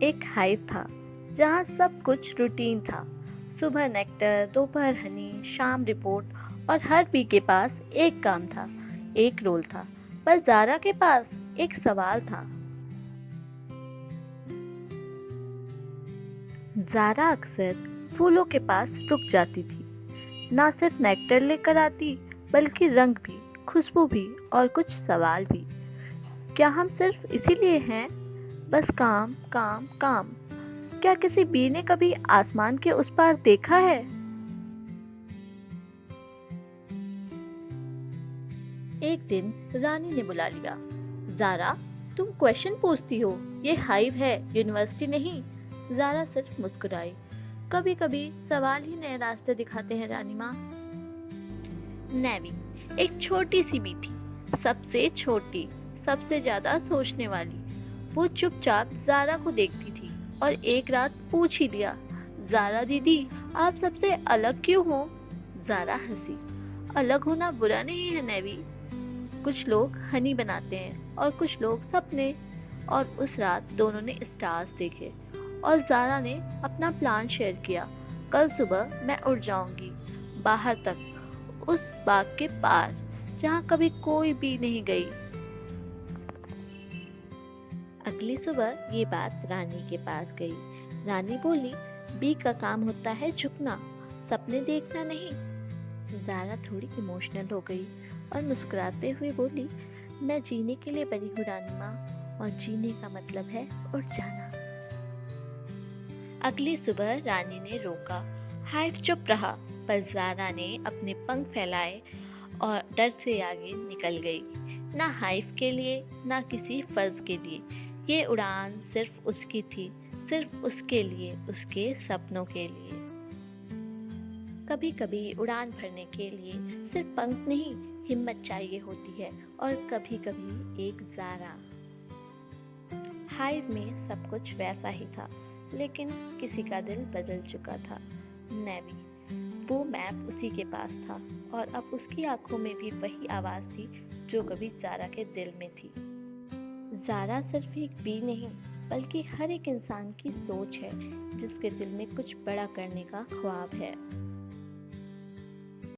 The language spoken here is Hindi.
एक हाइव था जहाँ सब कुछ रूटीन था। सुबह नेक्टर, दोपहर हनी, शाम रिपोर्ट और हर बी के पास एक काम था, एक रोल था। पर जारा के पास एक सवाल था। जारा अक्सर फूलों के पास रुक जाती थी। ना सिर्फ नेक्टर लेकर आती, बल्कि रंग भी, खुशबू भी और कुछ सवाल भी। क्या हम सिर्फ इसीलिए हैं? बस काम काम काम। क्या किसी बी ने कभी आसमान के उस पार देखा है? एक दिन रानी ने बुला लिया। जारा, तुम क्वेश्चन पूछती हो, ये हाइव है, यूनिवर्सिटी नहीं। जारा सिर्फ मुस्कुराई। कभी कभी सवाल ही नए रास्ते दिखाते हैं रानी माँ। नेवी एक छोटी सी बी थी, सबसे छोटी, सबसे ज्यादा सोचने वाली। वो चुपचाप जारा को देखती थी और एक रात पूछ ही लिया, जारा दीदी, आप सबसे अलग क्यों हो? जारा हंसी। अलग होना बुरा नहीं है नेवी। कुछ लोग हनी बनाते हैं और कुछ लोग सपने। और उस रात दोनों ने स्टार्स देखे और जारा ने अपना प्लान शेयर किया। कल सुबह मैं उड़ जाऊंगी, बाहर तक, उस बाग के पार जहाँ कभी कोई भी नहीं गई। अगली सुबह ये बात रानी के पास गई। रानी बोली, बी का काम होता है झुकना, सपने देखना नहीं। जारा थोड़ी इमोशनल हो गई और मुस्कुराते हुए बोली, मैं जीने के लिए बनी हूँ रानी माँ, और जीने का मतलब है उड़ जाना। अगली सुबह रानी ने रोका। हाइव चुप रहा, पर जारा ने अपने पंख फैलाए और डर से आगे निकल गई। ना हाइव के लिए, ना किसी फर्ज के लिए। ये उड़ान सिर्फ उसकी थी, सिर्फ उसके लिए, उसके सपनों के लिए। कभी कभी उड़ान भरने के लिए सिर्फ पंख नहीं, हिम्मत चाहिए होती है, और कभी कभी एक जारा। हाइव में सब कुछ वैसा ही था, लेकिन किसी का दिल बदल चुका था। नेवी। वो मैप उसी के पास था, और अब उसकी आंखों में भी वही आवाज थी जो कभी जारा के दिल में थी। जारा सिर्फ एक बी नहीं, बल्कि हर एक इंसान की सोच है जिसके दिल में कुछ बड़ा करने का ख्वाब है।